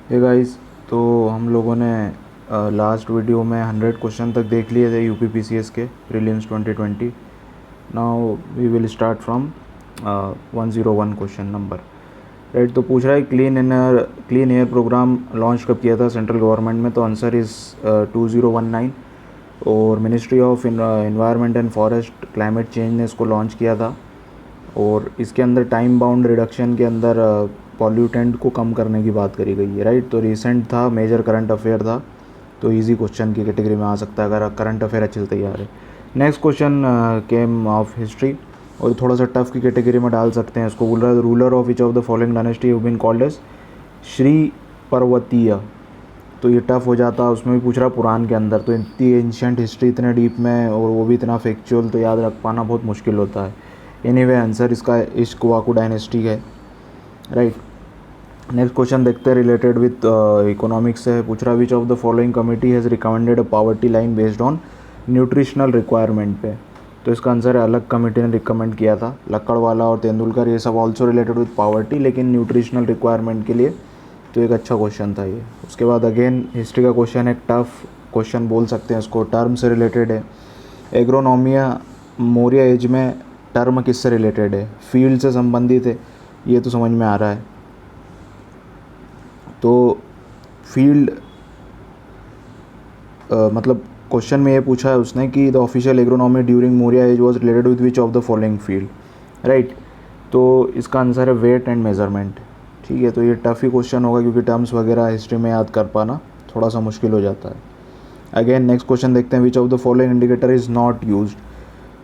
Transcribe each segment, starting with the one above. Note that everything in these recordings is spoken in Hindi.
हे गाइस, तो हम लोगों ने लास्ट वीडियो में 100 क्वेश्चन तक देख लिए थे यूपी पीसीएस के prelims 2020। Now we will start from 101 question number. Right, तो पूछ रहा है क्लीन एयर प्रोग्राम लॉन्च कब किया था सेंट्रल गवर्नमेंट में। तो आंसर इज़ 2019। और ministry of environment and forest climate change ने इसको लॉन्च किया था। और इसके अंदर टाइम बाउंड रिडक्शन के अंदर पॉल्यूटेंट को कम करने की बात करी गई है। राइट, तो रिसेंट था, मेजर करंट अफेयर था, तो इजी क्वेश्चन की कैटेगरी में आ सकता है अगर करंट अफेयर अच्छे से तैयार है। Next question came of history, और थोड़ा सा टफ की कैटेगरी में डाल सकते हैं इसको। बोल रहा है ruler of which of the following dynasty have been called as Shri Parvatiya. तो ये टफ हो जाता है, उसमें भी पूछ रहा पुराण के अंदर, तो इतनी एंशियंट हिस्ट्री इतने डीप में और वो भी इतना फैक्चुअल, तो याद रख पाना बहुत मुश्किल होता है। एनीवे आंसर इसका इश्कवाकू डायनेस्टी है। राइट, नेक्स्ट क्वेश्चन देखते हैं, रिलेटेड विथ इकोनॉमिक्स से। पूछ रहा विच of the following committee has recommended a poverty line based on nutritional requirement पे। तो इसका आंसर है अलग कमेटी ने रिकमेंड किया था। लक्कड़वाला और तेंदुलकर ये सब ऑल्सो रिलेटेड विथ पावर्टी, लेकिन न्यूट्रिशनल रिक्वायरमेंट के लिए। तो एक अच्छा क्वेश्चन था ये। उसके बाद अगेन हिस्ट्री का क्वेश्चन, एक टफ क्वेश्चन बोल सकते हैं इसको, टर्म से रिलेटेड है। एग्रोनॉमिया मौर्य एज में टर्म किससे रिलेटेड है? फील्ड से संबंधित है, ये तो समझ में आ रहा है। तो फील्ड मतलब क्वेश्चन में ये पूछा है उसने कि the official agronomy during Maurya age was related with which of the following field. Right, तो इसका आंसर है वेट एंड मेजरमेंट। ठीक है, तो ये टफ ही क्वेश्चन होगा क्योंकि टर्म्स वगैरह हिस्ट्री में याद कर पाना थोड़ा सा मुश्किल हो जाता है। अगेन नेक्स्ट क्वेश्चन देखते हैं, विच of the following indicator is not used.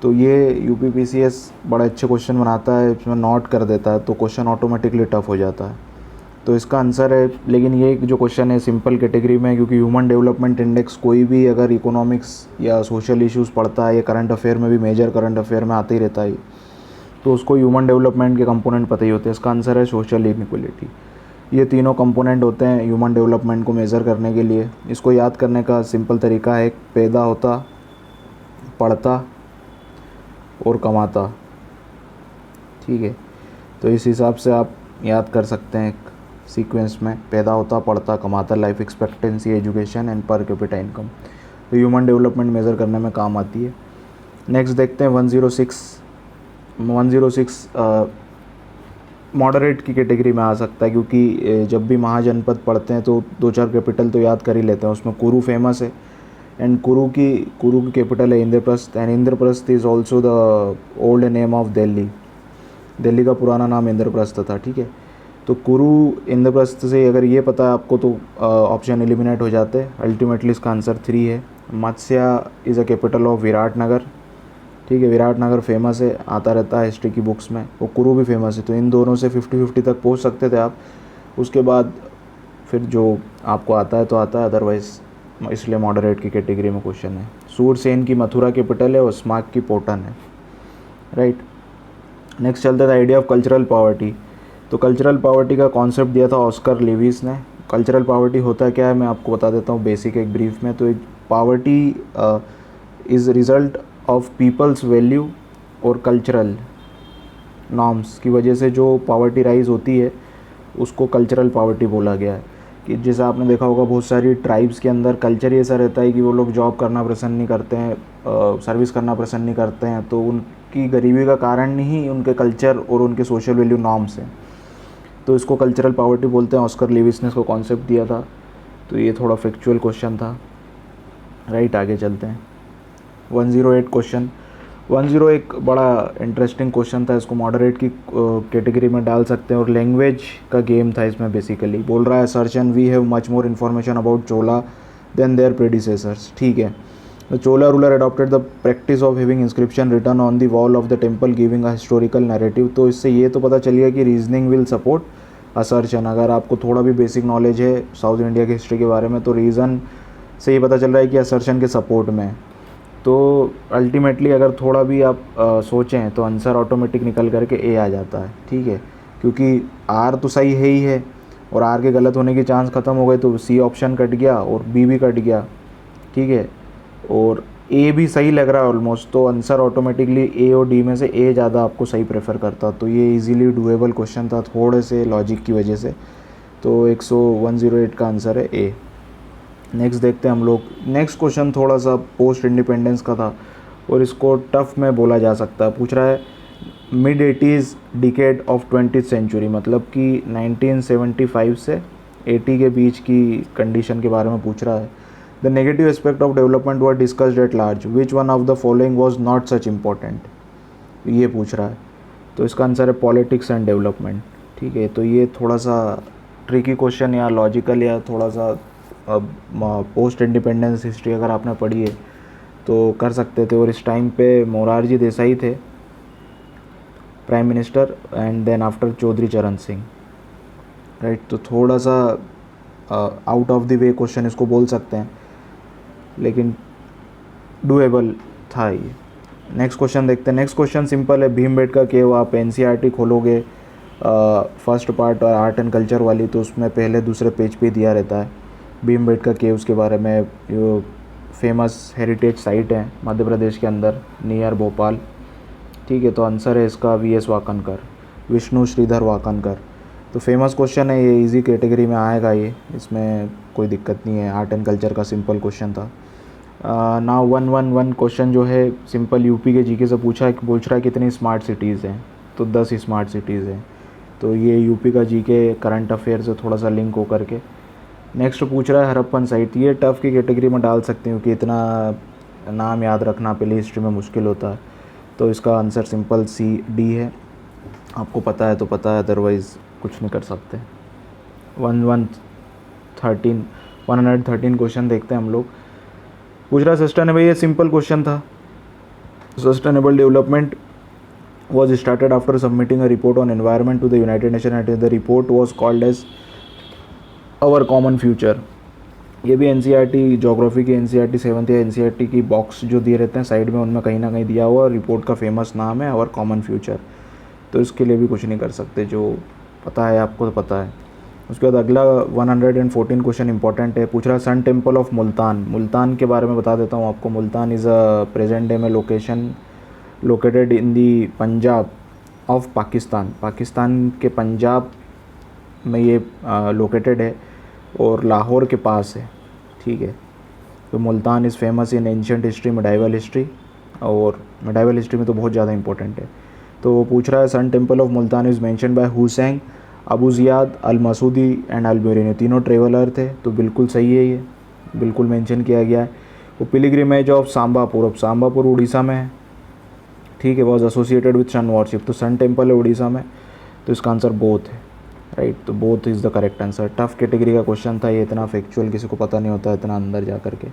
तो ये यूपी पीसीएस बड़ा अच्छे क्वेश्चन बनाता है, इसमें नोट कर देता है तो क्वेश्चन ऑटोमेटिकली टफ हो जाता है। तो इसका आंसर है, लेकिन ये जो क्वेश्चन है सिंपल कैटेगरी में, क्योंकि ह्यूमन डेवलपमेंट इंडेक्स कोई भी अगर इकोनॉमिक्स या सोशल इश्यूज़ पढ़ता है, या करंट अफेयर में भी, मेजर करंट अफेयर में आते ही रहता है, तो उसको ह्यूमन डेवलपमेंट के कंपोनेंट पता ही होते हैं। इसका आंसर है सोशल इनइक्वलिटी। ये तीनों कंपोनेंट होते हैं ह्यूमन डेवलपमेंट को मेज़र करने के लिए। इसको याद करने का सिंपल तरीका है, पैदा होता, पढ़ता और कमाता। ठीक है, तो इस हिसाब से आप याद कर सकते हैं सीक्वेंस में, पैदा होता, पढ़ता, कमाता, life expectancy, education and per capita income. तो ह्यूमन डेवलपमेंट मेज़र करने में काम आती है। नेक्स्ट देखते हैं 106 मॉडरेट की कैटेगरी में आ सकता है, क्योंकि जब भी महाजनपद पढ़ते हैं तो दो चार कैपिटल तो याद कर ही लेते हैं। उसमें कुरु फेमस है, एंड कुरु की कैपिटल है Indraprastha, and Indraprastha is also the old name of Delhi. Delhi का पुराना नाम इंद्रप्रस्थ था। ठीक है, तो कुरु इंद्रप्रस्थ से अगर ये पता है आपको तो ऑप्शन एलिमिनेट हो जाते हैं। अल्टीमेटली इसका आंसर 3 है। Matsya is a capital of Viratnagar. ठीक है, विराटनगर फेमस है, आता रहता है हिस्ट्री की बुक्स में। वो कुरु भी फेमस है, तो इन दोनों से 50-50 तक पहुंच सकते थे आप। उसके बाद फिर जो आपको आता है तो आता है, अदरवाइज़ इसलिए मॉडरेट की कैटेगरी में क्वेश्चन है। सूरसेन की मथुरा कैपिटल है और स्मार्क की पोटन है। राइट, नेक्स्ट चलते थे आइडिया ऑफ कल्चरल पॉवर्टी। तो कल्चरल पॉवर्टी का कॉन्सेप्ट दिया था ऑस्कर लेविस ने। कल्चरल पॉवर्टी होता क्या है मैं आपको बता देता हूँ बेसिक एक ब्रीफ में। तो एक poverty is result of people's value और कल्चरल नॉर्म्स की वजह से जो पॉवर्टी राइज होती है उसको कल्चरल पॉवर्टी बोला गया है। कि जैसे आपने देखा होगा बहुत सारी ट्राइब्स के अंदर कल्चर ही ऐसा रहता है कि वो लोग जॉब करना पसंद नहीं करते हैं, सर्विस करना पसंद नहीं करते हैं, तो उनकी गरीबी का कारण ही उनके कल्चर और उनके सोशल वैल्यू नॉर्म्स हैं। तो इसको कल्चरल पॉवर्टी बोलते हैं। ऑस्कर लेविस ने इसको कॉन्सेप्ट दिया था। तो ये थोड़ा फैक्चुअल क्वेश्चन था। राइट, आगे चलते हैं 108 क्वेश्चन। 101 बड़ा इंटरेस्टिंग क्वेश्चन था, इसको मॉडरेट की कैटेगरी में डाल सकते हैं। और लैंग्वेज का गेम था इसमें। बेसिकली बोल रहा है सर्चन we have much more information about Chola than their predecessors. ठीक है, the Chola ruler adopted the practice of having inscription written on the wall of the temple giving a historical narrative. तो इससे ये तो पता चल गया कि रीजनिंग विल सपोर्ट असर्शन। अगर आपको थोड़ा भी बेसिक नॉलेज है साउथ इंडिया की हिस्ट्री के बारे में तो रीज़न से ये पता चल रहा है कि असर्शन के सपोर्ट में। तो अल्टीमेटली अगर थोड़ा भी आप सोचें तो आंसर ऑटोमेटिक निकल करके ए आ जाता है। ठीक है, क्योंकि आर तो सही है ही है और आर के गलत होने की चांस ख़त्म हो गए, तो सी ऑप्शन कट गया और बी भी कट गया। ठीक है, और ए भी सही लग रहा है ऑलमोस्ट, तो आंसर ऑटोमेटिकली ए और डी में से ए ज़्यादा आपको सही प्रेफर करता। तो ये इजीली डुएबल क्वेश्चन था थोड़े से लॉजिक की वजह से। तो 108 का आंसर है ए। नेक्स्ट देखते हैं हम लोग। नेक्स्ट क्वेश्चन थोड़ा सा पोस्ट इंडिपेंडेंस का था और इसको टफ में बोला जा सकता है। पूछ रहा है mid 80s decade of 20th century, मतलब कि 1975 से 80 के बीच की कंडीशन के बारे में पूछ रहा है। The negative aspect of development were discussed at large, which one of the following was not such important, ये पूछ रहा है। तो इसका आंसर है पॉलिटिक्स एंड डेवलपमेंट। ठीक है, तो ये थोड़ा सा ट्रिकी क्वेश्चन या लॉजिकल या थोड़ा सा पोस्ट इंडिपेंडेंस हिस्ट्री अगर आपने पढ़ी है तो कर सकते थे। और इस टाइम पे मोरारजी देसाई थे prime minister, and then after Chaudhary Charan Singh, right. तो थोड़ा सा out of the way question इसको बोल सकते हैं, लेकिन डूएबल था ये। नेक्स्ट क्वेश्चन देखते हैं। नेक्स्ट क्वेश्चन सिंपल है, भीमबेटका केव। आप एनसीईआरटी खोलोगे फर्स्ट पार्ट और आर्ट एंड कल्चर वाली, तो उसमें पहले दूसरे पेज पे दिया रहता है भीमबेटका केव्स के बारे में। जो फेमस हेरिटेज साइट है मध्य प्रदेश के अंदर नियर भोपाल। ठीक है, तो आंसर है इसका वीएस वाकनकर, विष्णु श्रीधर वाकनकर। तो फेमस क्वेश्चन है ये, इजी कैटेगरी में आएगा ये, इसमें कोई दिक्कत नहीं है। आर्ट एंड कल्चर का सिंपल क्वेश्चन था। नाउ 111 क्वेश्चन जो है सिंपल यूपी के जीके से पूछ रहा है कितनी स्मार्ट सिटीज़ हैं, तो 10 स्मार्ट सिटीज़ हैं। तो ये यूपी का जीके करंट अफेयर से थोड़ा सा लिंक हो करके। नेक्स्ट पूछ रहा है हड़प्पन साइट, ये टफ़ की कैटेगरी में डाल सकते हैं क्योंकि इतना नाम याद रखना पहले हिस्ट्री में मुश्किल होता है। तो इसका आंसर सिंपल सी डी है। आपको पता है तो पता है, अदरवाइज़ कुछ नहीं कर सकते। 113 क्वेश्चन देखते हैं हम लोग। पूछ रहा सस्टेनेबल, ये सिंपल क्वेश्चन था। Sustainable development was started after submitting a report on environment to the United Nations and the report was called as our common future। ये भी एनसीईआरटी ज्योग्राफी की एनसीईआरटी 7th या एनसीईआरटी की बॉक्स जो दिए रहते हैं साइड में, उनमें कहीं ना कहीं दिया हुआ रिपोर्ट का फेमस नाम है आवर कॉमन फ्यूचर। तो इसके लिए भी कुछ नहीं कर सकते, जो पता है आपको तो पता है। उसके बाद अगला 114 क्वेश्चन इंपॉर्टेंट है। पूछ रहा है sun temple of Multan. Multan के बारे में बता देता हूँ आपको। Multan is a present day में location located in the Punjab of Pakistan. Pakistan के पंजाब में ये लोकेटेड है और लाहौर के पास है। ठीक है, तो Multan is famous in ancient history, medieval history, और मेडाइवल हिस्ट्री में तो बहुत ज़्यादा इंपॉर्टेंट है। तो वो पूछ रहा है sun temple of Multan is mention by Hussain, Abu Ziyad, Al Masudi and Al Biruni. तीनों ट्रेवलर थे, तो बिल्कुल सही है, ये बिल्कुल मेंशन किया गया है। वो पिलग्रिमेज ऑफ सांबापुर, अब सांबापुर उड़ीसा में है। ठीक है, was associated with sun worship, तो सन टेम्पल है उड़ीसा में, तो इसका आंसर बोथ है, राइट। तो both is the correct answer. Tough category का क्वेश्चन था ये, इतना फैक्चुअल किसी को पता नहीं होता इतना अंदर जा करके।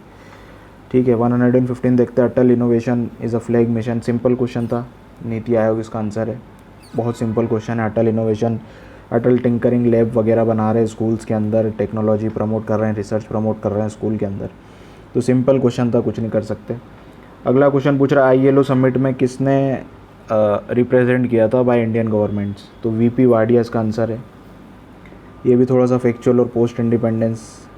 ठीक है, 115 देखते हैं। Atal innovation is a flag mission, simple question था, नीति आयोग इसका आंसर है। बहुत सिंपल क्वेश्चन है। अटल इनोवेशन, अटल टिंकरिंग लैब वगैरह बना रहे हैं स्कूल्स के अंदर, टेक्नोलॉजी प्रमोट कर रहे हैं, रिसर्च प्रमोट कर रहे हैं स्कूल के अंदर। तो सिंपल क्वेश्चन था, कुछ नहीं कर सकते। अगला क्वेश्चन पूछ रहा है ILO समिट में किसने रिप्रेजेंट किया था बाय इंडियन गवर्नमेंट्स, तो VP वाडिया इसका आंसर है। ये भी थोड़ा सा फैक्चुअल और पोस्ट इंडिपेंडेंस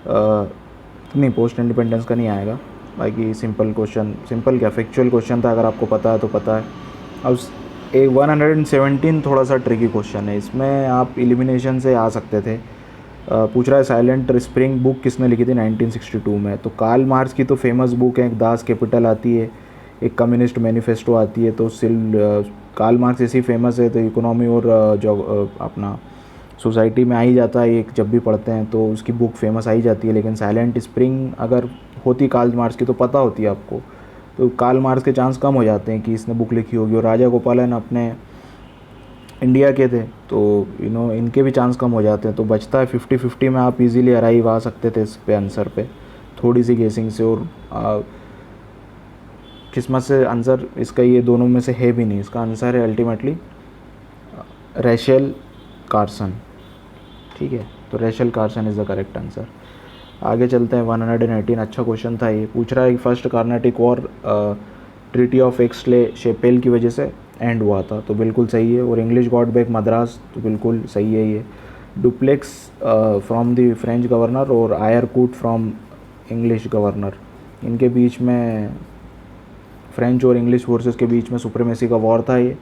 नहीं, पोस्ट इंडिपेंडेंस का नहीं आएगा। बाकी सिंपल क्वेश्चन, सिंपल क्या फैक्चुअल क्वेश्चन था, अगर आपको पता है तो पता है। अब 117 थोड़ा सा ट्रिकी क्वेश्चन है, इसमें आप एलिमिनेशन से आ सकते थे। पूछ रहा है साइलेंट स्प्रिंग बुक किसने लिखी थी 1962 में, तो कार्ल मार्क्स की तो फेमस बुक है, एक दास कैपिटल आती है, एक कम्युनिस्ट मैनिफेस्टो आती है। तो कार्ल मार्क्स ऐसी फेमस है, तो इकोनॉमी और जो अपना सोसाइटी में आ ही जाता है, एक जब भी पढ़ते हैं तो उसकी बुक फेमस आ ही जाती है। लेकिन साइलेंट स्प्रिंग अगर होती कार्ल मार्क्स की तो पता होती है आपको, तो कार्ल मार्क्स के चांस कम हो जाते हैं कि इसने बुक लिखी होगी। और राजा गोपालन अपने इंडिया के थे, तो इनके भी चांस कम हो जाते हैं। तो बचता है 50-50 में, आप इजीली अराइव आ सकते थे इस पे आंसर पे थोड़ी सी गेसिंग से। और किस्मत से आंसर इसका ये दोनों में से है भी नहीं, इसका आंसर है अल्टीमेटली रेचल कार्सन। ठीक है, तो Rachel Carson is the correct answer. आगे चलते हैं 118, अच्छा क्वेश्चन था ये। पूछ रहा है first Carnatic war treaty of Aix la Chapelle की वजह से एंड हुआ था, तो बिल्कुल सही है। और इंग्लिश गॉट बैक मद्रास, तो बिल्कुल सही है ये। Duplex from the French governor और आयरकूट फ्रॉम इंग्लिश गवर्नर, इनके बीच में फ्रेंच और इंग्लिश फोर्सेस के बीच में सुप्रीमेसी का वॉर था ये।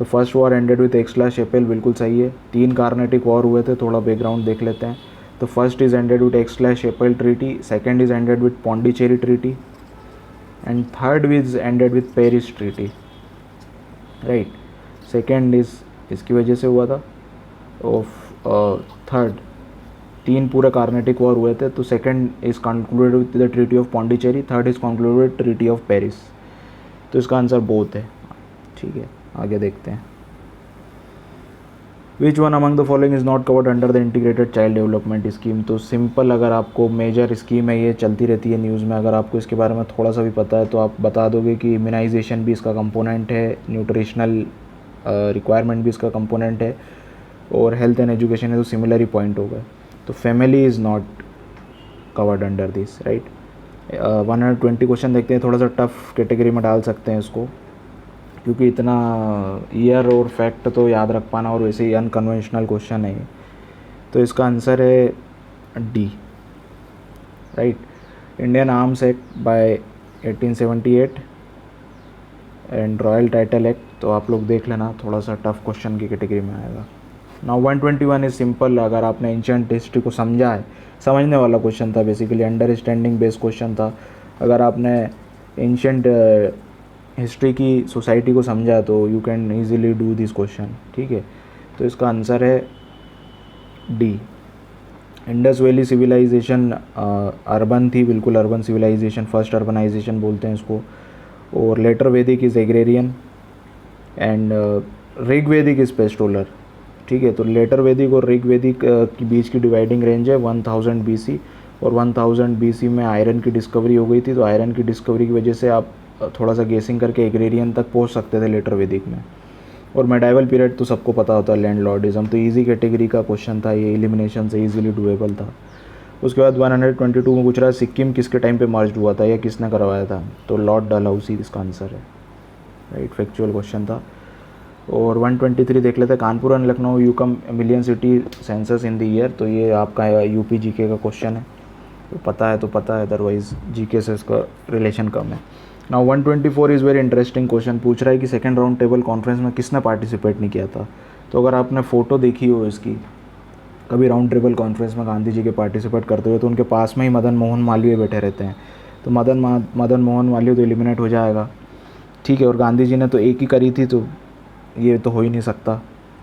तो फर्स्ट वॉर एंडेड विथ एक्स/एपेल, बिल्कुल सही है। 3 कार्नेटिक वॉर हुए थे, थोड़ा बैकग्राउंड देख लेते हैं। तो first is ended with Aix la Chapelle treaty, second is ended with Pondicherry treaty, and third is ended with Paris treaty, right. Second is इसकी वजह से हुआ था, और थर्ड 3 पूरे कार्नेटिक वॉर हुए थे। तो second is concluded with the treaty of Pondicherry, third is concluded with treaty of Paris. तो इसका आंसर बोथ है, ठीक है। आगे देखते हैं। Which one among the following is not covered under the integrated child development scheme. तो सिंपल, अगर आपको मेजर स्कीम है, ये चलती रहती है न्यूज़ में, अगर आपको इसके बारे में थोड़ा सा भी पता है तो आप बता दोगे कि इम्यूनाइजेशन भी इसका कंपोनेंट है, न्यूट्रिशनल रिक्वायरमेंट भी इसका कंपोनेंट है, और हेल्थ एंड एजुकेशन है, तो सिमिलर ही पॉइंट होगा। तो family is not covered under this, right. 120 question देखते हैं, थोड़ा सा टफ कैटेगरी में डाल सकते हैं इसको, क्योंकि इतना ईयर और फैक्ट तो याद रख पाना, और वैसे ही अनकन्वेंशनल क्वेश्चन है। तो इसका आंसर है D, right. Indian arms act by 1878 and royal title act, तो आप लोग देख लेना, थोड़ा सा टफ क्वेश्चन की कैटेगरी में आएगा। नाउ 121 इज सिंपल, अगर आपने एंशिएंट हिस्ट्री को समझा है, समझने वाला क्वेश्चन था, बेसिकली अंडरस्टैंडिंग बेस्ड क्वेश्चन था। अगर आपने एंशिएंट हिस्ट्री की सोसाइटी को समझा तो you can easily do this question, ठीक है। तो इसका आंसर है D. Indus valley civilisation urban थी, बिल्कुल अर्बन सिविलाइजेशन, फर्स्ट अर्बनाइजेशन बोलते हैं इसको। और later Vedic is agrarian, and Rigvedic is pastoral, ठीक है। तो लेटर वैदिक और ऋग्वेदिक के बीच की डिवाइडिंग रेंज है 1000 BC, और 1000 BC में आयरन की डिस्कवरी हो गई थी। तो आयरन की डिस्कवरी की वजह से आप थोड़ा सा गेसिंग करके एग्रेरियन तक पहुंच सकते थे लेटर वैदिक में। और मेडाइवल पीरियड तो सबको पता होता है, लैंडलॉर्डिज्म, तो इजी कैटेगरी का क्वेश्चन था ये, एलिमिनेशन से इजीली डुएबल था। उसके बाद 122 में पूछ रहा है सिक्किम किसके टाइम पे मर्ज हुआ था या किसने करवाया था। तो लॉर्ड डलहौसी इसका आंसर है, राइट, फैक्चुअल क्वेश्चन था। और 123 देख लेते हैं, Kanpur and Lucknow you come million city census in the year. तो ये आपका यूपी जीके का क्वेश्चन है, तो पता है तो पता है, अदरवाइज जीके से इसका रिलेशन कम है। Now 124 is very interesting question, पूछ रहा है कि सेकंड राउंड टेबल कॉन्फ्रेंस में किसने पार्टिसिपेट नहीं किया था। तो अगर आपने फ़ोटो देखी हो इसकी कभी राउंड टेबल कॉन्फ्रेंस में गांधी जी के पार्टिसिपेट करते हुए, तो उनके पास में ही मदन मोहन मालवीय बैठे रहते हैं। तो मदन मोहन मालवीय तो एलिमिनेट हो जाएगा, ठीक है। और गांधी जी ने तो एक ही करी थी, तो ये तो हो ही नहीं सकता,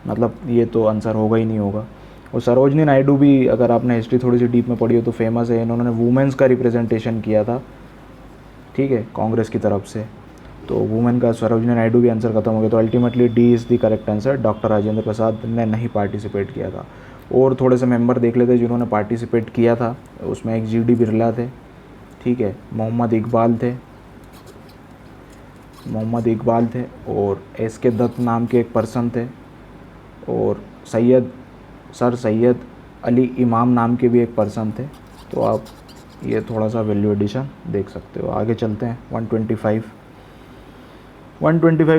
मतलब ये तो आंसर होगा ही नहीं होगा। और सरोजनी नायडू भी, अगर आपने हिस्ट्री थोड़ी सी डीप में पढ़ी हो तो फेमस है, इन्होंने वुमेंस का रिप्रेजेंटेशन किया था, ठीक है, कांग्रेस की तरफ से। तो वुमेन का सरोजनी नायडू भी आंसर खत्म हो गया। तो ultimately D is the correct answer. Doctor Rajendra Prasad ने नहीं पार्टिसिपेट किया था। और थोड़े से मेंबर देख लेते जिन्होंने पार्टिसिपेट किया था, उसमें एक GD बिरला थे, ठीक है, मोहम्मद इकबाल थे, और SK दत्त नाम के एक पर्सन थे, और सर सैयद अली इमाम नाम के भी एक पर्सन थे। तो आप ये थोड़ा सा वैल्यू एडिशन देख सकते हो। आगे चलते हैं 125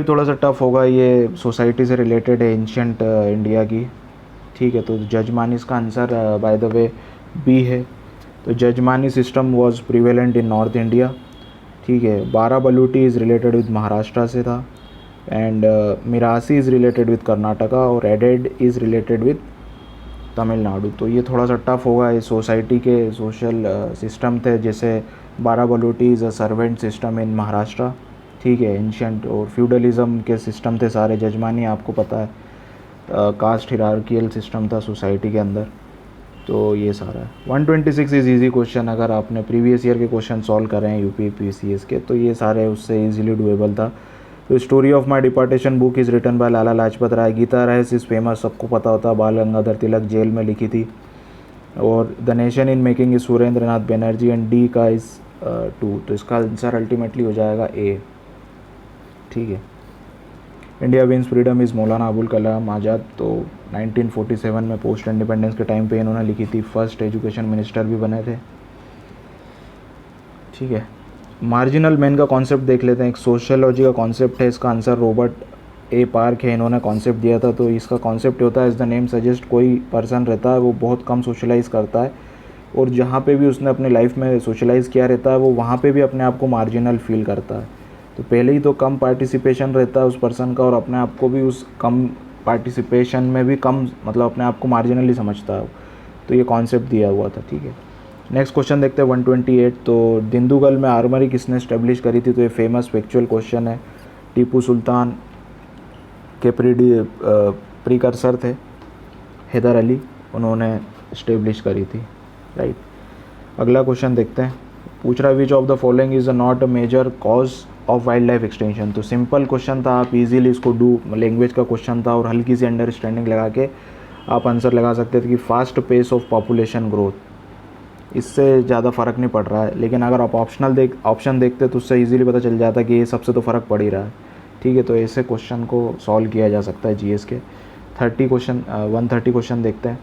थोड़ा सा टफ होगा, ये सोसाइटी से रिलेटेड है, एंशियंट इंडिया की, ठीक है। तो जजमानी का answer by the way B है। तो jajmani system was prevalent in north India, ठीक है। Barabaluti is related with Maharashtra से था, and Mirasi is related with Karnataka, और added is related with Tamil Nadu. तो ये थोड़ा सा टफ होगा, इस सोसाइटी के सोशल सिस्टम थे, जैसे Barabaluti is a servant system in Maharashtra, ठीक है, एंशियंट, और फ्यूडलिज़म के सिस्टम थे सारे। जजमानी आपको पता है कास्ट हिरार्कियल सिस्टम था सोसाइटी के अंदर। तो ये सारा है। 126 इज़ ईजी क्वेश्चन, अगर आपने प्रीवियस ईयर के क्वेश्चन सॉल्व कर रहे हैं UP PCS के, तो ये सारे उससे इजीली डुएबल था। तो story of my deportation book is written by Lala Lajpat Rai. Gita Rahasya is famous, सबको पता होता है, बाल गंगाधर तिलक जेल में लिखी थी। और the nation in making is Surendra Nath Banerjee, and D का इज़ 2। तो इसका आंसर अल्टीमेटली हो जाएगा A, ठीक है। India wins freedom is Maulana Abul Kalam Azad. तो 1947 में पोस्ट इंडिपेंडेंस के टाइम पे इन्होंने लिखी थी, फर्स्ट एजुकेशन मिनिस्टर भी बने थे, ठीक है। मार्जिनल मैन का कॉन्सेप्ट देख लेते हैं, एक सोशियोलॉजी का कॉन्सेप्ट है, इसका आंसर रॉबर्ट A पार्क है, इन्होंने कॉन्सेप्ट दिया था। तो इसका कॉन्सेप्ट होता है, एज द नेम सजेस्ट, कोई पर्सन रहता है वो बहुत कम सोशलाइज़ करता है, और जहाँ पे भी उसने अपनी लाइफ में सोशलाइज़ किया रहता है वो वहाँ पे भी अपने आप को मार्जिनल फील करता है। तो पहले ही तो कम पार्टिसिपेशन रहता है उस पर्सन का, और अपने आप को भी उस कम पार्टिसिपेशन में भी कम, मतलब अपने आप को मार्जिनली समझता है। तो ये कॉन्सेप्ट दिया हुआ था, ठीक है। नेक्स्ट क्वेश्चन देखते हैं 128। तो दिंदुगल में आर्मरी किसने इस्टेब्लिश करी थी? तो ये फेमस फैक्चुअल क्वेश्चन है। टीपू सुल्तान के प्रीकर्सर थे हैदर अली, उन्होंने इस्टेब्लिश करी थी, राइट। अगला क्वेश्चन देखते हैं। पूछ रहा है which of the following is not a major cause of wild life extension. तो सिंपल क्वेश्चन था, आप इजीली इसको लैंग्वेज का क्वेश्चन था और हल्की सी अंडरस्टैंडिंग लगा के आप आंसर लगा सकते थे कि fast pace of population growth, इससे ज़्यादा फ़र्क नहीं पड़ रहा है। लेकिन अगर आप ऑप्शन देखते तो उससे इजीली पता चल जाता कि ये सबसे तो फ़र्क पड़ ही रहा है, ठीक है। तो ऐसे क्वेश्चन को सॉल्व किया जा सकता है जीएस के। 130 क्वेश्चन देखते हैं।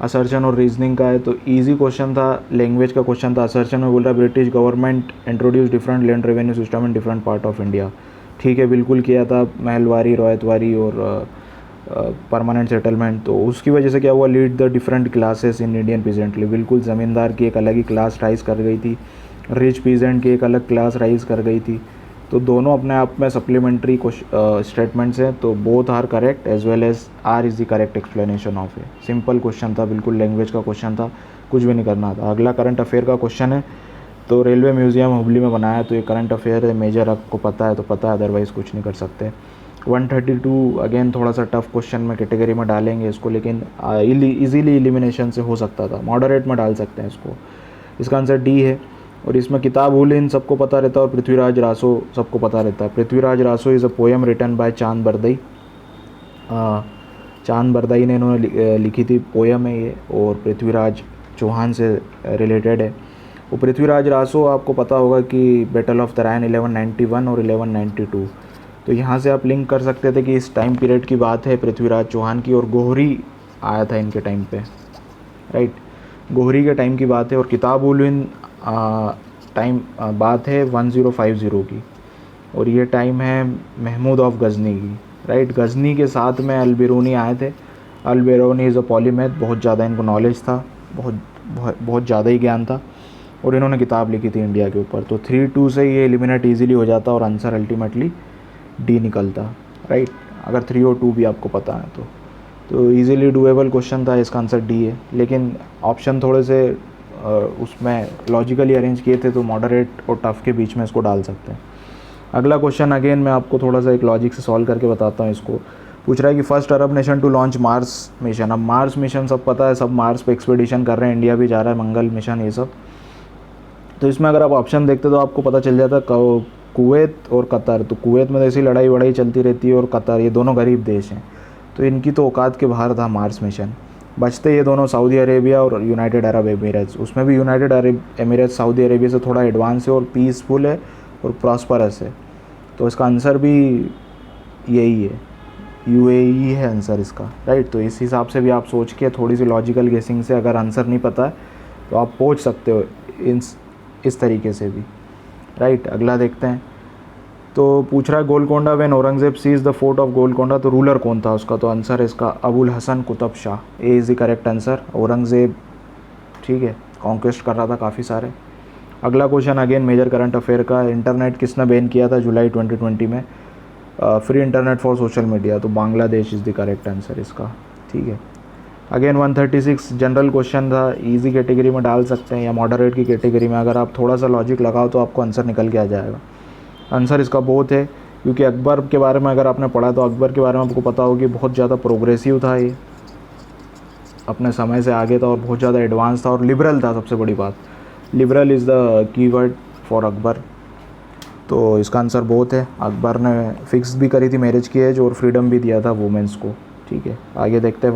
असर्शन और रीजनिंग का है, तो इजी क्वेश्चन था, लैंग्वेज का क्वेश्चन था। असर्शन में बोल रहा है British government introduce different land revenue system in different part of India, ठीक है, बिल्कुल किया था, महलवारी, रॉयतवारी और परमानेंट सेटलमेंट। तो उसकी वजह से क्या हुआ, lead the different classes in Indian peasantry, बिल्कुल ज़मींदार की एक अलग ही क्लास राइज कर गई थी, रिच पीजेंट की एक अलग क्लास राइज कर गई थी। तो दोनों अपने आप में सप्लीमेंट्री स्टेटमेंट्स हैं, तो both are correct as well as R is the correct explanation of A. Simple question था, बिल्कुल लैंग्वेज का क्वेश्चन था, कुछ भी नहीं करना था। अगला करंट अफेयर का क्वेश्चन है। तो रेलवे म्यूज़ियम हुबली में बनाया है, तो ये करंट अफेयर है, मेजर आपको पता है तो पता है, अदरवाइज़ कुछ नहीं कर सकते। 132 अगेन थोड़ा सा टफ क्वेश्चन में कैटेगरी में डालेंगे इसको, लेकिन इजीली एलिमिनेशन से हो सकता था, मॉडरेट में डाल सकते हैं इसको। इसका आंसर डी है। और इसमें किताब हुलिन सबको पता रहता है और पृथ्वीराज रासो सबको पता रहता है। Prithviraj Raso is a poem written by Chand Bardai. चांद बरदई ने इन्होंने लिखी थी पोएम है ये, और पृथ्वीराज चौहान से रिलेटेड है। वो पृथ्वीराज रासो आपको पता होगा कि बैटल ऑफ तराइन 1191 और 1192, तो यहाँ से आप लिंक कर सकते थे कि इस टाइम पीरियड की बात है पृथ्वीराज चौहान की, और गोहरी आया था इनके टाइम पे, राइट, गोहरी के टाइम की बात है। और किताब उल टाइम बात है 1050 की, और ये टाइम है महमूद ऑफ गज़नी की, राइट। गज़नी के साथ में अल-बिरूनी आए थे। अल-बिरूनी इज़ अ पॉलीमैथ, बहुत ज़्यादा इनको नॉलेज था, बहुत ज़्यादा ही ज्ञान था, और इन्होंने किताब लिखी थी इंडिया के ऊपर। तो 3-2 से ये एलिमिनेट ईजिली हो जाता और आंसर अल्टीमेटली डी निकलता, राइट, अगर 3 और 2 भी आपको पता है तो ईजिली डूएबल क्वेश्चन था, इसका आंसर डी है। लेकिन ऑप्शन थोड़े से उसमें लॉजिकली अरेंज किए थे, तो मॉडरेट और टफ के बीच में इसको डाल सकते हैं। अगला क्वेश्चन अगेन मैं आपको थोड़ा सा एक लॉजिक से सॉल्व करके बताता हूँ इसको। पूछ रहा है कि first Arab nation to launch Mars mission. अब मार्स मिशन सब पता है, सब मार्स पे एक्सपेडिशन कर रहे हैं, इंडिया भी जा रहा है, मंगल मिशन ये सब। तो इसमें अगर आप ऑप्शन देखते तो आपको पता चल जाता कुवैत और कतर। तो कुवैत में ऐसी लड़ाई वड़ाई चलती रहती है, और कतर, ये दोनों गरीब देश हैं, तो इनकी तो औकात के बाहर था मार्स मिशन। बचते ये दोनों सऊदी अरेबिया और यूनाइटेड अरब एमिरेट्स। उसमें भी United Arab Emirates Saudi Arabia से थोड़ा एडवांस है और पीसफुल है और प्रॉस्परस है, तो इसका आंसर भी यही है, यूएई है आंसर इसका, राइट। तो इस हिसाब से भी आप सोच के थोड़ी सी लॉजिकल गेसिंग से अगर आंसर नहीं पता है तो आप पहुंच सकते हो इस तरीके से भी, राइट। अगला देखते हैं। तो पूछ रहा है Golconda when Aurangzeb seize the fort of Golconda, तो रूलर कौन था उसका? तो आंसर है इसका Abul Hasan Qutub Shah, A is the correct answer. Aurangzeb, ठीक है, कॉन्क्वेस्ट कर रहा था काफ़ी सारे। अगला question again major current affair का। इंटरनेट किसने बैन किया था जुलाई 2020 में? Free internet for social media, तो Bangladesh is the correct answer इसका, ठीक है। अगेन 136 जनरल क्वेश्चन था, इजी कैटेगरी में डाल सकते हैं या मॉडरेट की कैटेगरी में। अगर आप थोड़ा सा लॉजिक लगाओ तो आपको आंसर निकल के आ जाएगा। आंसर इसका बोथ है, क्योंकि अकबर के बारे में अगर आपने पढ़ा तो अकबर के बारे में आपको पता होगा कि बहुत ज़्यादा प्रोग्रेसिव था, ये अपने समय से आगे था और बहुत ज़्यादा एडवांस था और लिबरल था। सबसे बड़ी बात, liberal is the keyword for Akbar. तो इसका आंसर बोथ है। अकबर ने फिक्स भी करी थी मैरिज की एज और फ्रीडम भी दिया था वुमेंस को, ठीक है। आगे देखते हैं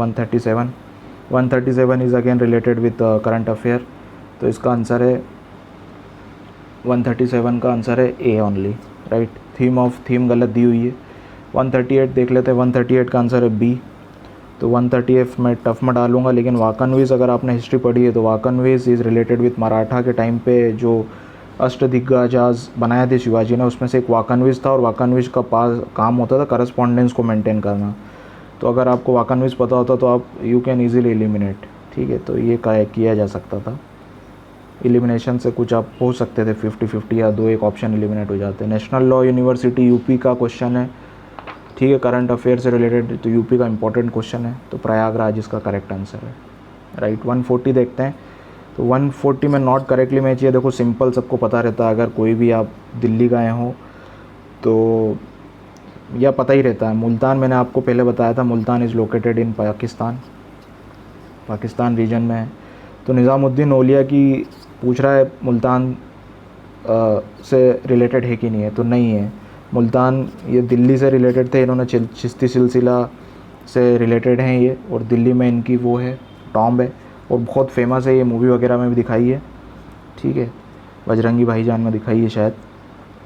137 is again related with current affair. तो इसका आंसर है 137 का आंसर है ए ओनली, राइट। थीम गलत दी हुई है। 138 देख लेते हैं, 138 का आंसर है बी। तो 138 मैं टफ में डालूंगा, लेकिन वाकनवीज अगर आपने हिस्ट्री पढ़ी है तो वाकनवीज इज़ रिलेटेड विथ मराठा के टाइम पे जो अष्टदिग्गजाज बनाए थे शिवाजी ने, उसमें से एक वाकनवीज था, और वाकनवीज का काम होता था करस्पॉन्डेंस को मेंटेन करना। तो अगर आपको वाकनवीज पता होता तो आप यू कैन ईजिली एलिमिनेट, ठीक है। तो ये किया जा सकता था। एलिमिनेशन से कुछ आप हो सकते थे 50-50 या 2 एक ऑप्शन एलिमिनेट हो जाते हैं। नेशनल लॉ यूनिवर्सिटी यूपी का क्वेश्चन है, ठीक है, करंट अफेयर से रिलेटेड, तो यूपी का इंपॉर्टेंट क्वेश्चन है, तो प्रयागराज इसका करेक्ट आंसर है, राइट। 140 देखते हैं, तो 140 में नॉट करेक्टली मैच है। देखो सिंपल सबको पता रहता है, अगर कोई भी आप दिल्ली गए हो तो या पता ही रहता है। मुल्तान मैंने आपको पहले बताया था, Multan is located in Pakistan region में है। तो निज़ामुद्दीन औलिया की पूछ रहा है मुल्तान से रिलेटेड है कि नहीं है, तो नहीं है। मुल्तान ये दिल्ली से रिलेटेड थे, इन्होंने चिश्ती सिलसिला से रिलेटेड हैं ये, और दिल्ली में इनकी वो है टॉम्ब है, और बहुत फेमस है, ये मूवी वगैरह में भी दिखाई है, ठीक है, बजरंगी भाईजान में दिखाई है शायद।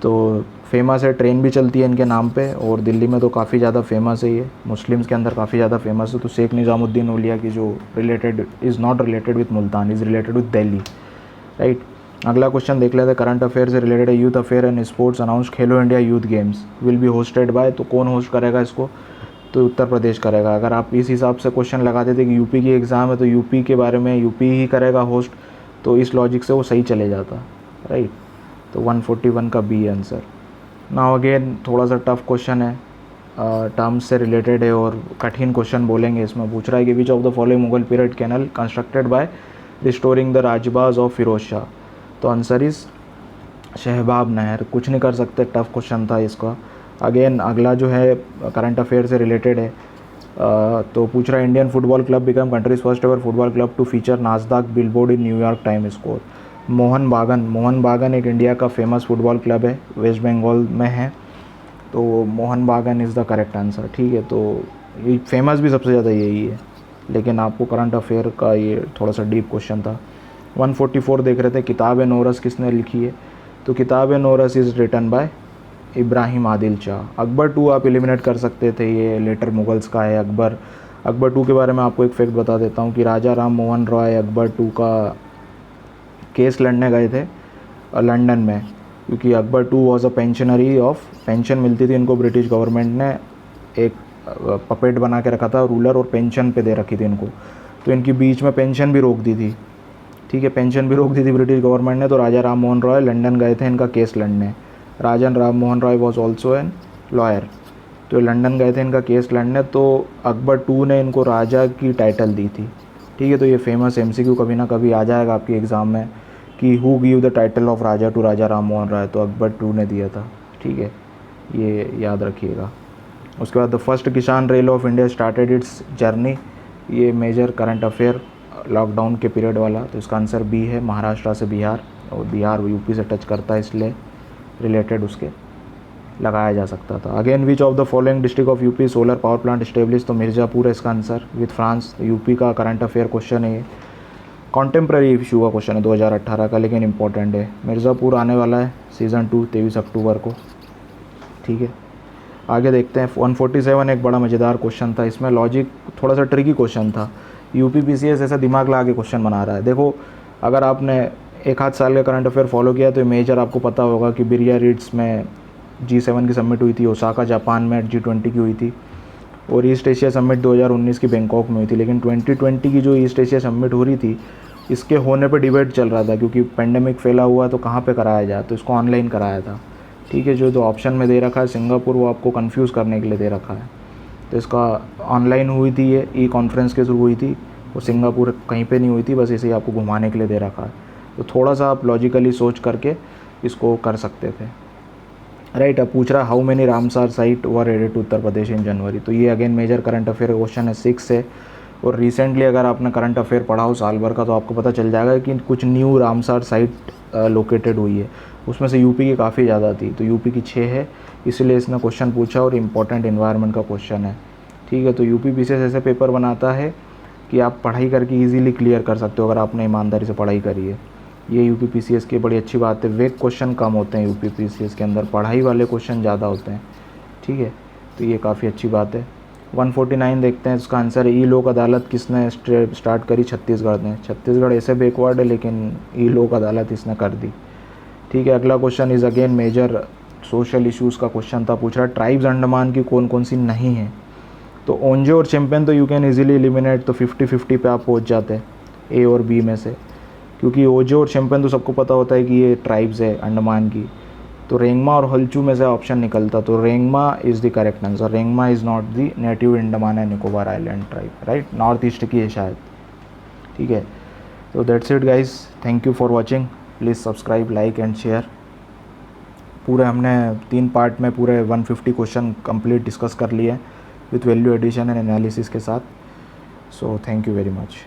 तो फेमस है, ट्रेन भी चलती है इनके नाम पे, और दिल्ली में तो काफ़ी ज़्यादा फेमस है ये, मुस्लिम्स के अंदर काफ़ी ज़्यादा फेमस है। तो शेख निज़ामुद्दीन औलिया की जो related is not related with Multan, is related with Delhi, right. अगला क्वेश्चन देख लेते हैं, करंट अफेयर से रिलेटेड है। Youth affair and sports announce Khelo India youth games will be hosted by, तो कौन होस्ट करेगा इसको, तो उत्तर प्रदेश करेगा। अगर आप इस हिसाब से क्वेश्चन लगा देते कि यूपी की एग्ज़ाम है तो यूपी के बारे में यूपी ही करेगा होस्ट, तो इस लॉजिक से वो सही चले जाता, राइट। तो 141 का बी आंसर। नाउ अगेन थोड़ा सा टफ क्वेश्चन है, टर्म्स से रिलेटेड है और कठिन क्वेश्चन बोलेंगे। इसमें पूछ रहा है कि which of the following Mughal period canal constructed by restoring the राजबाज ऑफ फिरोज शाह, तो आंसर इज़ शहबाब नहर। कुछ नहीं कर सकते, टफ क्वेश्चन था इसका। अगेन अगला जो है करंट अफेयर से रिलेटेड है, तो पूछ रहा है Indian football club become country's first ever football club to feature Nasdaq billboard in New York Times Square. Mohan Bagan एक इंडिया का फेमस फुटबॉल क्लब है, वेस्ट बंगाल में है, तो मोहन बागान इज़ द करेक्ट आंसर, ठीक है। तो ये फेमस भी सबसे ज़्यादा यही है, लेकिन आपको करंट अफेयर का ये थोड़ा सा डीप क्वेश्चन था। 144 देख रहे थे, किताब नोरस किसने लिखी है, तो किताब Nauras is written by Ibrahim Adil Shah. Akbar 2 आप एलिमिनेट कर सकते थे, ये लेटर मुगल्स का है। अकबर 2 के बारे में आपको एक फैक्ट बता देता हूँ कि राजा राम मोहन रॉय अकबर 2 का केस लड़ने गए थे लंदन में, क्योंकि Akbar 2 was a pensionary of, pension मिलती थी इनको ब्रिटिश गवर्नमेंट ने, एक पपेट बना के रखा था रूलर, और पेंशन पे दे रखी थी इनको, तो इनकी बीच में पेंशन भी रोक दी थी, ठीक है, पेंशन भी रोक दी थी ब्रिटिश गवर्नमेंट ने। तो राजा राम मोहन रॉय लंदन गए थे इनका केस लड़ने। Raja Ram Mohan Roy was also a lawyer, तो लंदन गए थे इनका केस लड़ने, तो अकबर 2 ने इनको राजा की टाइटल दी थी, ठीक है। तो ये फेमस MCQ कभी ना कभी आ जाएगा आपके एग्ज़ाम में कि who give the title of Raja to Raja Ram Mohan Roy, तो अकबर 2 ने दिया था, ठीक है, ये याद रखिएगा। उसके बाद द फर्स्ट किसान rail of India started it's journey, ये मेजर करंट अफेयर लॉकडाउन के पीरियड वाला, तो इसका आंसर बी है, महाराष्ट्र से बिहार, और बिहार यूपी से टच करता है इसलिए रिलेटेड उसके लगाया जा सकता था। Again which of the following district of UP solar power plant establish, तो मिर्ज़ापुर है इसका आंसर विथ फ्रांस। यूपी का करंट अफेयर क्वेश्चन है ये, कॉन्टेम्प्रेरी इशू का क्वेश्चन है 2018 का, लेकिन इंपॉर्टेंट है। मिर्ज़ापुर आने वाला है सीज़न 2 23 अक्टूबर को, ठीक है। आगे देखते हैं 147, एक बड़ा मज़ेदार क्वेश्चन था, इसमें लॉजिक थोड़ा सा ट्रिकी क्वेश्चन था। यूपी PCS ऐसा दिमाग लगा के क्वेश्चन बना रहा है। देखो अगर आपने एक आध साल का करंट अफेयर फॉलो किया तो मेजर आपको पता होगा कि बियारिट्ज़ में G7 की समिट हुई थी, ओसाका जापान में G20 की हुई थी, और ईस्ट एशिया समिट 2019 की बैंकॉक में हुई थी। लेकिन 2020 की जो ईस्ट एशिया समिट हो रही थी, इसके होने पे डिबेट चल रहा था, क्योंकि पेंडेमिक फैला हुआ तो कहाँ पे कराया जाए, तो इसको ऑनलाइन कराया था, ठीक है। जो ऑप्शन में दे रखा है सिंगापुर, वो आपको कंफ्यूज करने के लिए दे रखा है, तो इसका ऑनलाइन हुई थी, ये ई कॉन्फ्रेंस के थ्रू हुई थी, वो सिंगापुर कहीं पे नहीं हुई थी, बस इसे ही आपको घुमाने के लिए दे रखा है। तो थोड़ा सा आप लॉजिकली सोच करके इसको कर सकते थे, राइट। अब पूछ रहा how many Ramsar site were added to Uttar Pradesh in January, तो ये again major current affair question है, 6 है। और रिसेंटली अगर आपने करंट अफेयर पढ़ा हो साल भर का, तो आपको पता चल जाएगा कि कुछ न्यू रामसार साइट लोकेटेड हुई है, उसमें से यूपी की काफ़ी ज़्यादा थी, तो यूपी की 6 है, इसलिए इसने क्वेश्चन पूछा, और इम्पॉर्टेंट इन्वायरमेंट का क्वेश्चन है, ठीक है। तो यूपी PCS ऐसे पेपर बनाता है कि आप पढ़ाई करके ईजिली क्लियर कर सकते हो अगर आपने ईमानदारी से पढ़ाई करी है। ये यूपी PCS की बड़ी अच्छी बात है, वेग क्वेश्चन कम होते हैं यूपी PCS के अंदर, पढ़ाई वाले क्वेश्चन ज़्यादा होते हैं, ठीक है। तो ये काफ़ी अच्छी बात है। 149 देखते हैं, इसका आंसर है ई लोक अदालत किसने स्टार्ट करी, छत्तीसगढ़ ने। छत्तीसगढ़ ऐसे बैकवर्ड है, लेकिन ई लोक अदालत इसने कर दी, ठीक है। अगला question is again major social issues का क्वेश्चन था, पूछ रहा है ट्राइब्स अंडमान की कौन कौन सी नहीं है, तो ओंजे और चैंपियन तो यू कैन इजीली एलिमिनेट, तो 50-50 पे आप पहुंच जाते हैं A और B में से, क्योंकि ओजो और शैम्पेन तो सबको पता होता है कि ये ट्राइब्स है अंडमान की, तो रेंगमा और हल्चू में से ऑप्शन निकलता, तो Rengma is the correct answer. Rengma is not the native Andaman and Nicobar island tribe, right, north east की है शायद। ठीक है, तो that's it guys, thank you for watching, please subscribe, like and share. पूरे हमने 3 पार्ट में पूरे 150 क्वेश्चन कंप्लीट डिस्कस कर लिए with value addition and analysis के साथ। So thank you very much.